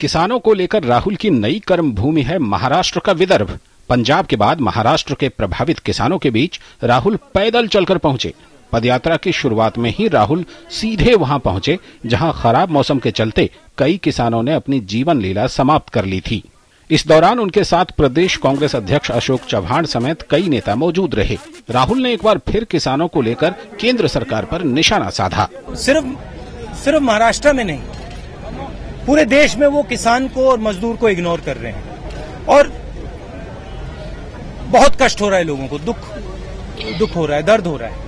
किसानों को लेकर राहुल की नई कर्म भूमि है महाराष्ट्र का विदर्भ। पंजाब के बाद महाराष्ट्र के प्रभावित किसानों के बीच राहुल पैदल चलकर पहुंचे। पदयात्रा की शुरुआत में ही राहुल सीधे वहां पहुंचे जहां खराब मौसम के चलते कई किसानों ने अपनी जीवन लीला समाप्त कर ली थी। इस दौरान उनके साथ प्रदेश कांग्रेस अध्यक्ष अशोक चव्हाण समेत कई नेता मौजूद रहे। राहुल ने एक बार फिर किसानों को लेकर केंद्र सरकार पर निशाना साधा। सिर्फ महाराष्ट्र में नहीं, पूरे देश में वो किसान को और मजदूर को इग्नोर कर रहे हैं और बहुत कष्ट हो रहा है लोगों को, दुख हो रहा है, दर्द हो रहा है।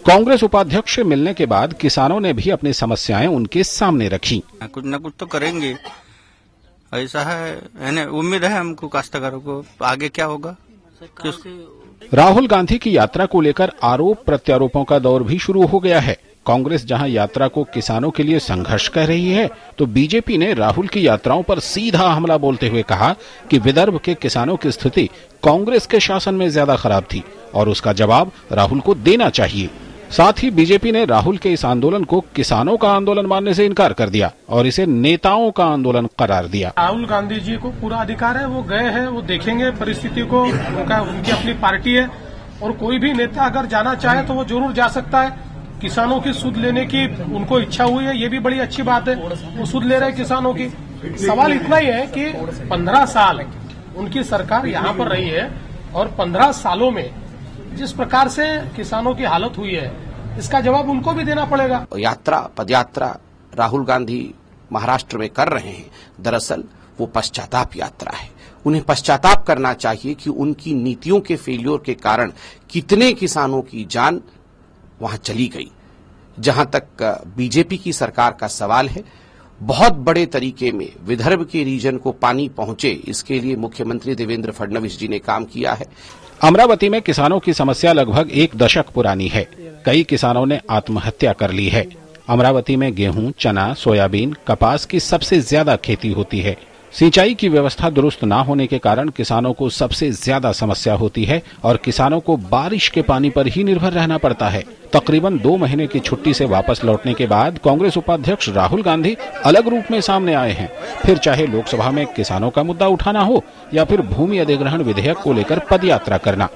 कांग्रेस उपाध्यक्ष से मिलने के बाद किसानों ने भी अपनी समस्याएं उनके सामने रखी। कुछ न कुछ तो करेंगे, ऐसा है, उम्मीद है हमको काश्तकारों को। आगे क्या होगा? राहुल गांधी की यात्रा को लेकर आरोप प्रत्यारोपों का दौर भी शुरू हो गया है। कांग्रेस जहां यात्रा को किसानों के लिए संघर्ष कह रही है, तो बीजेपी ने राहुल की यात्राओं पर सीधा हमला बोलते हुए कहा कि विदर्भ के किसानों की स्थिति कांग्रेस के शासन में ज्यादा खराब थी और उसका जवाब राहुल को देना चाहिए। साथ ही बीजेपी ने राहुल के इस आंदोलन को किसानों का आंदोलन मानने से इनकार कर दिया और इसे नेताओं का आंदोलन करार दिया। राहुल गांधी जी को पूरा अधिकार है, वो गए हैं, वो देखेंगे परिस्थिति को, उनकी अपनी पार्टी है और कोई भी नेता अगर जाना चाहे तो वो जरूर जा सकता है। किसानों की सुध लेने की उनको इच्छा हुई है, ये भी बड़ी अच्छी बात है, वो सुध ले रहे हैं किसानों की। सवाल इतना ही है कि 15 साल उनकी सरकार यहाँ पर रही है और 15 सालों में जिस प्रकार से किसानों की हालत हुई है, इसका जवाब उनको भी देना पड़ेगा। पदयात्रा राहुल गांधी महाराष्ट्र में कर रहे हैं, दरअसल वो पश्चाताप यात्रा है। उन्हें पश्चाताप करना चाहिए कि उनकी नीतियों के फेल्योर के कारण कितने किसानों की जान वहां चली गई। जहां तक बीजेपी की सरकार का सवाल है, बहुत बड़े तरीके में विदर्भ के रीजन को पानी पहुंचे, इसके लिए मुख्यमंत्री देवेंद्र फडणवीस जी ने काम किया है। अमरावती में किसानों की समस्या लगभग 1 दशक पुरानी है। कई किसानों ने आत्महत्या कर ली है। अमरावती में गेहूं, चना, सोयाबीन, कपास की सबसे ज्यादा खेती होती है। सिंचाई की व्यवस्था दुरुस्त न होने के कारण किसानों को सबसे ज्यादा समस्या होती है और किसानों को बारिश के पानी पर ही निर्भर रहना पड़ता है। तकरीबन 2 महीने की छुट्टी से वापस लौटने के बाद कांग्रेस उपाध्यक्ष राहुल गांधी अलग रूप में सामने आए हैं। फिर चाहे लोकसभा में किसानों का मुद्दा उठाना हो या फिर भूमि अधिग्रहण विधेयक को लेकर पदयात्रा करना।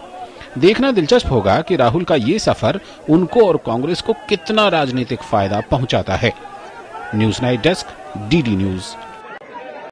देखना दिलचस्प होगा कि राहुल का ये सफर उनको और कांग्रेस को कितना राजनीतिक फायदा पहुंचाता है। News night desk, DD news.